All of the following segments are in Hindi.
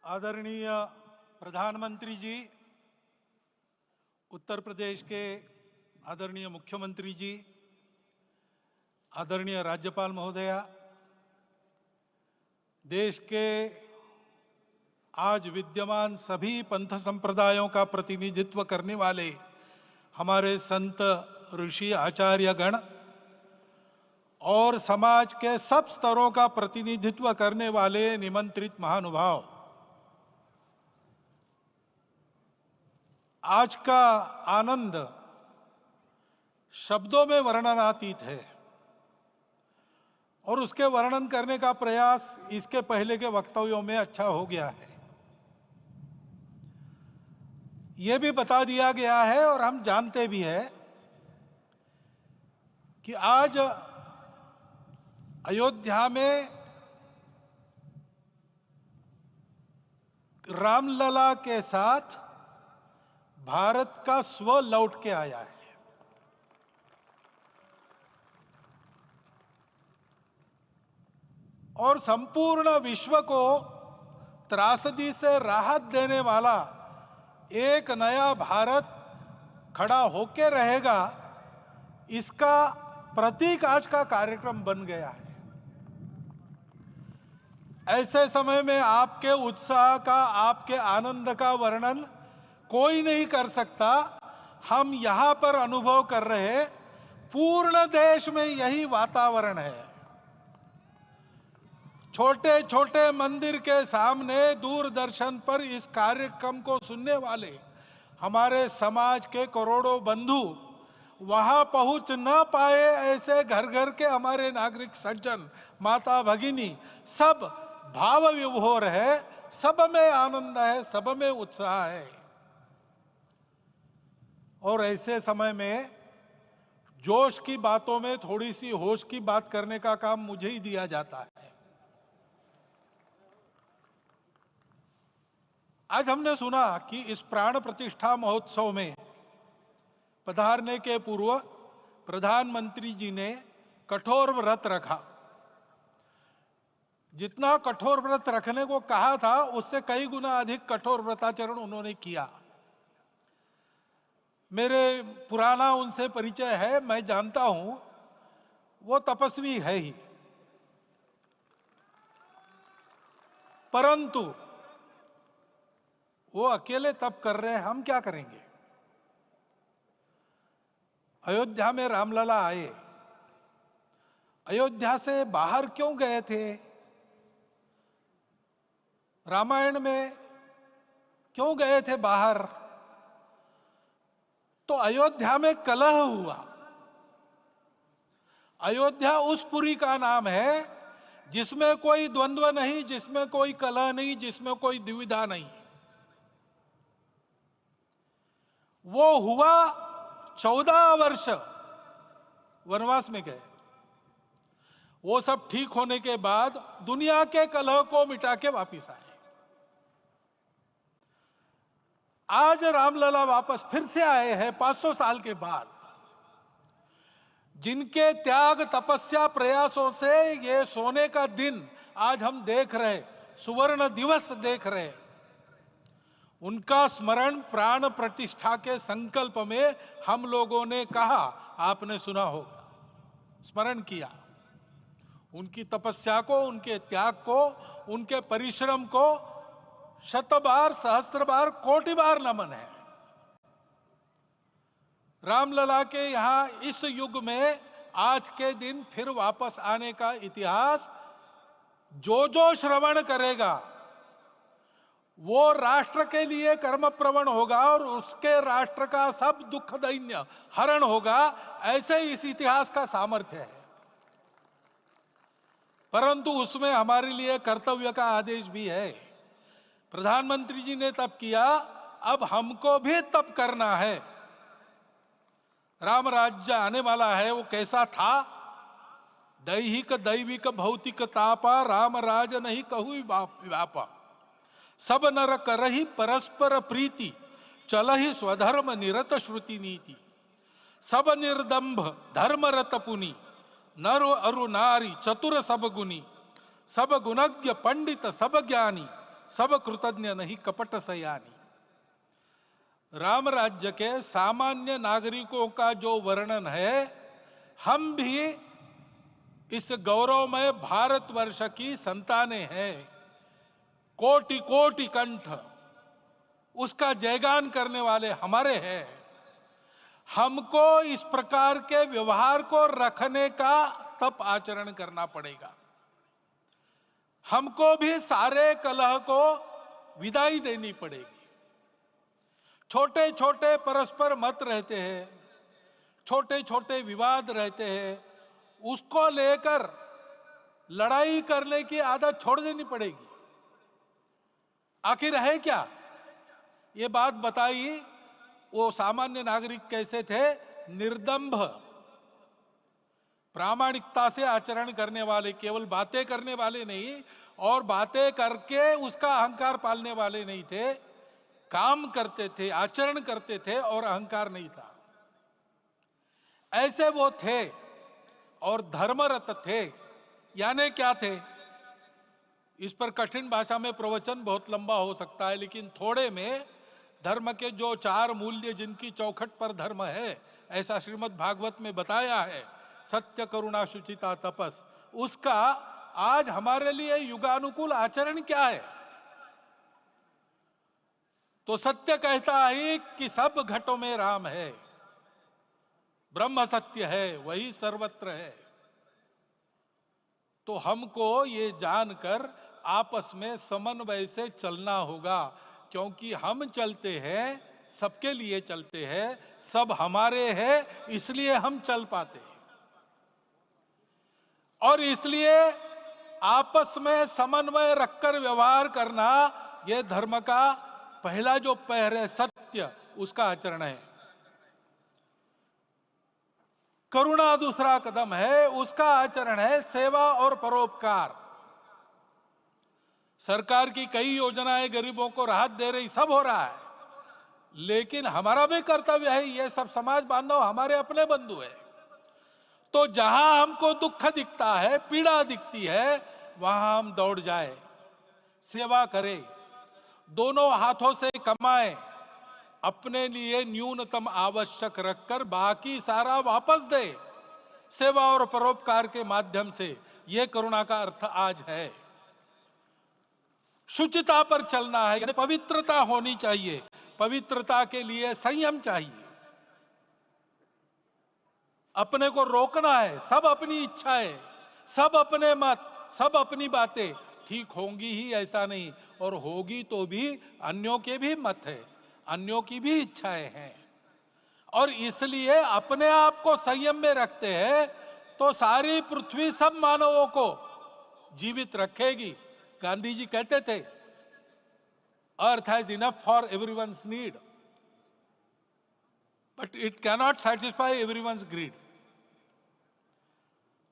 आदरणीय प्रधानमंत्री जी, उत्तर प्रदेश के आदरणीय मुख्यमंत्री जी, आदरणीय राज्यपाल महोदया, देश के आज विद्यमान सभी पंथ संप्रदायों का प्रतिनिधित्व करने वाले हमारे संत ऋषि आचार्य गण और समाज के सब स्तरों का प्रतिनिधित्व करने वाले निमंत्रित महानुभाव, आज का आनंद शब्दों में वर्णनातीत है और उसके वर्णन करने का प्रयास इसके पहले के वक्तव्यों में अच्छा हो गया है। यह भी बता दिया गया है और हम जानते भी हैं कि आज अयोध्या में रामलला के साथ भारत का स्व लौट के आया है। और संपूर्ण विश्व को त्रासदी से राहत देने वाला एक नया भारत खड़ा होके रहेगा, इसका प्रतीक आज का कार्यक्रम बन गया है। ऐसे समय में आपके उत्साह का, आपके आनंद का वर्णन कोई नहीं कर सकता। हम यहां पर अनुभव कर रहे, पूर्ण देश में यही वातावरण है। छोटे छोटे मंदिर के सामने दूरदर्शन पर इस कार्यक्रम को सुनने वाले हमारे समाज के करोड़ों बंधु वहां पहुंच न पाए, ऐसे घर घर के हमारे नागरिक सज्जन, माता भगिनी सब भाव विभोर है, सब में आनंद है, सब में उत्साह है। और ऐसे समय में जोश की बातों में थोड़ी सी होश की बात करने का काम मुझे ही दिया जाता है। आज हमने सुना कि इस प्राण प्रतिष्ठा महोत्सव में पधारने के पूर्व प्रधानमंत्री जी ने कठोर व्रत रखा। जितना कठोर व्रत रखने को कहा था, उससे कई गुना अधिक कठोर व्रताचरण उन्होंने किया। मेरे पुराना उनसे परिचय है, मैं जानता हूं वो तपस्वी है ही, परंतु वो अकेले तप कर रहे हैं, हम क्या करेंगे। अयोध्या में रामलला आए, अयोध्या से बाहर क्यों गए थे? रामायण में क्यों गए थे बाहर? तो अयोध्या में कलह हुआ। अयोध्या उस पुरी का नाम है जिसमें कोई द्वंद्व नहीं, जिसमें कोई कलह नहीं, जिसमें कोई दुविधा नहीं। वो हुआ 14 वर्ष वनवास में गए। वो सब ठीक होने के बाद दुनिया के कलह को मिटा के वापिस आए। आज रामलला वापस फिर से आए हैं 500 साल के बाद। जिनके त्याग, तपस्या, प्रयासों से ये सोने का दिन आज हम देख रहे, सुवर्ण दिवस देख रहे, उनका स्मरण प्राण प्रतिष्ठा के संकल्प में हम लोगों ने कहा, आपने सुना होगा, स्मरण किया। उनकी तपस्या को, उनके त्याग को, उनके परिश्रम को शत बार, सहस्त्र बार, कोटि बार नमन है। रामलला के यहां इस युग में आज के दिन फिर वापस आने का इतिहास जो जो श्रवण करेगा वो राष्ट्र के लिए कर्मप्रवण होगा और उसके राष्ट्र का सब दुख दैन्य हरण होगा। ऐसे इस इतिहास का सामर्थ्य है। परंतु उसमें हमारे लिए कर्तव्य का आदेश भी है। प्रधानमंत्री जी ने तप किया, अब हमको भी तप करना है। राम राज्य आने वाला है, वो कैसा था? दैहिक दैविक भौतिक तापा, राम राज नहीं कहु व्यापा। सब नर करहि परस्पर प्रीति, चलहि स्वधर्म निरत श्रुति नीति। सब निर्दंभ धर्म रत पुनि, नर अरु नारी चतुर सब गुनी। सब गुणज्ञ पंडित सब ज्ञानी, सब कृतज्ञ नहीं कपट सयानी। राम राज्य के सामान्य नागरिकों का जो वर्णन है, हम भी इस गौरवमय भारतवर्ष की संतानें हैं। कोटि कोटि कंठ उसका जयगान करने वाले हमारे हैं। हमको इस प्रकार के व्यवहार को रखने का तप आचरण करना पड़ेगा। हमको भी सारे कलह को विदाई देनी पड़ेगी। छोटे छोटे परस्पर मत रहते हैं, छोटे छोटे विवाद रहते हैं, उसको लेकर लड़ाई करने की आदत छोड़ देनी पड़ेगी। आखिर है क्या? ये बात बताई, वो सामान्य नागरिक कैसे थे? निर्दंभ, प्रामाणिकता से आचरण करने वाले, केवल बातें करने वाले नहीं और बातें करके उसका अहंकार पालने वाले नहीं थे। काम करते थे, आचरण करते थे और अहंकार नहीं था। ऐसे वो थे और धर्मरत थे। यानी क्या थे? इस पर कठिन भाषा में प्रवचन बहुत लंबा हो सकता है, लेकिन थोड़े में धर्म के जो 4 मूल्य जिनकी चौखट पर धर्म है, ऐसा श्रीमद् भागवत में बताया है, सत्य करुणा शुचिता तपस, उसका आज हमारे लिए युगानुकूल आचरण क्या है? तो सत्य कहता है कि सब घटों में राम है, ब्रह्म सत्य है, वही सर्वत्र है। तो हमको ये जानकर आपस में समन्वय से चलना होगा, क्योंकि हम चलते हैं, सबके लिए चलते हैं, सब हमारे हैं, इसलिए हम चल पाते हैं। और इसलिए आपस में समन्वय रखकर व्यवहार करना, यह धर्म का पहला जो पैर है, सत्य, उसका आचरण है। करुणा दूसरा कदम है, उसका आचरण है सेवा और परोपकार। सरकार की कई योजनाएं गरीबों को राहत दे रही, सब हो रहा है, लेकिन हमारा भी कर्तव्य है, ये सब समाज बांधव हमारे अपने बंधु है। तो जहां हमको दुख दिखता है, पीड़ा दिखती है, वहां हम दौड़ जाए, सेवा करें, दोनों हाथों से कमाएं, अपने लिए न्यूनतम आवश्यक रखकर बाकी सारा वापस दे, सेवा और परोपकार के माध्यम से। यह करुणा का अर्थ आज है। शुचिता पर चलना है, यानी पवित्रता होनी चाहिए। पवित्रता के लिए संयम चाहिए, अपने को रोकना है। सब अपनी इच्छाएं, सब अपने मत, सब अपनी बातें ठीक होंगी ही ऐसा नहीं, और होगी तो भी अन्यों के भी मत है, अन्यों की भी इच्छाएं हैं। और इसलिए अपने आप को संयम में रखते हैं तो सारी पृथ्वी सब मानवों को जीवित रखेगी। गांधी जी कहते थे, earth has enough for everyone's need, but it cannot satisfy everyone's greed.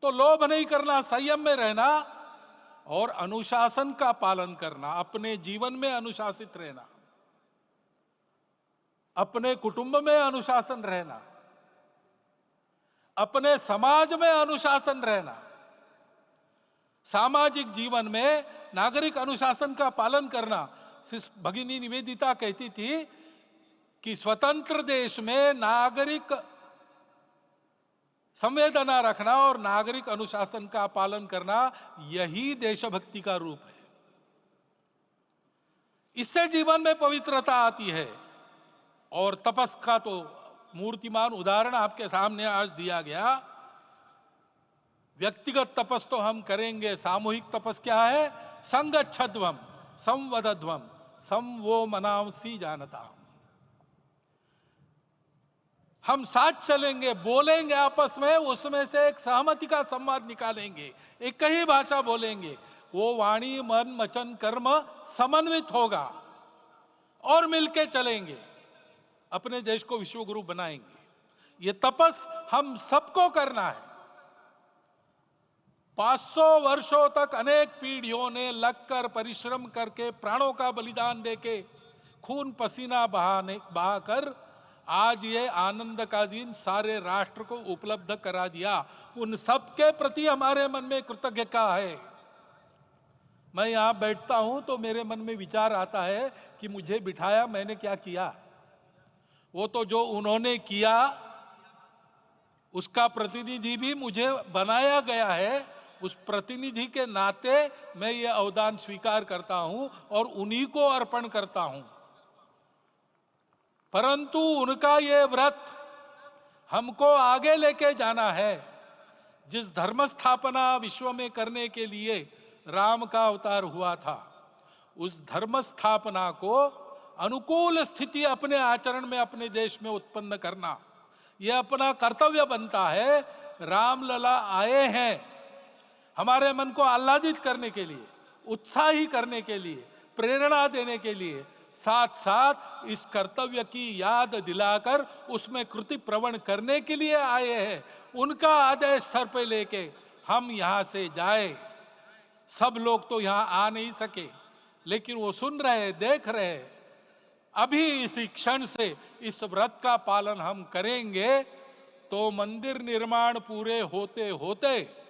तो लोभ नहीं करना, संयम में रहना और अनुशासन का पालन करना, अपने जीवन में अनुशासित रहना, अपने कुटुंब में अनुशासन रहना, अपने समाज में अनुशासन रहना। सामाजिक जीवन में नागरिक अनुशासन का पालन करना। भगिनी निवेदिता कहती थी कि स्वतंत्र देश में नागरिक संवेदना रखना और नागरिक अनुशासन का पालन करना, यही देशभक्ति का रूप है। इससे जीवन में पवित्रता आती है। और तपस का तो मूर्तिमान उदाहरण आपके सामने आज दिया गया। व्यक्तिगत तपस तो हम करेंगे, सामूहिक तपस क्या है? संगच्छध्वम संवदध्वम संवो मनांसी जानता। हम साथ चलेंगे, बोलेंगे आपस में, उसमें से एक सहमति का संवाद निकालेंगे, एक ही भाषा बोलेंगे, वो वाणी मन वचन कर्म समन्वित होगा और मिलके चलेंगे, अपने देश को विश्व गुरु बनाएंगे। ये तपस हम सबको करना है। 500 वर्षों तक अनेक पीढ़ियों ने लगकर परिश्रम करके, प्राणों का बलिदान देके, खून पसीना बहाकर आज ये आनंद का दिन सारे राष्ट्र को उपलब्ध करा दिया। उन सब के प्रति हमारे मन में कृतज्ञता है। मैं यहां बैठता हूं तो मेरे मन में विचार आता है कि मुझे बिठाया, मैंने क्या किया? वो तो जो उन्होंने किया उसका प्रतिनिधि भी मुझे बनाया गया है। उस प्रतिनिधि के नाते मैं ये अवदान स्वीकार करता हूं और उन्हीं को अर्पण करता हूं। परंतु उनका ये व्रत हमको आगे लेके जाना है। जिस धर्म स्थापना विश्व में करने के लिए राम का अवतार हुआ था, उस धर्म स्थापना को अनुकूल स्थिति अपने आचरण में, अपने देश में उत्पन्न करना, यह अपना कर्तव्य बनता है। रामलला आए हैं हमारे मन को आह्लादित करने के लिए, उत्साही करने के लिए, प्रेरणा देने के लिए, साथ साथ इस कर्तव्य की याद दिलाकर उसमें कृति प्रवण करने के लिए आए हैं। उनका आदेश सर पे लेके हम यहां से जाए। सब लोग तो यहां आ नहीं सके, लेकिन वो सुन रहे, देख रहे। अभी इसी क्षण से इस व्रत का पालन हम करेंगे तो मंदिर निर्माण पूरे होते होते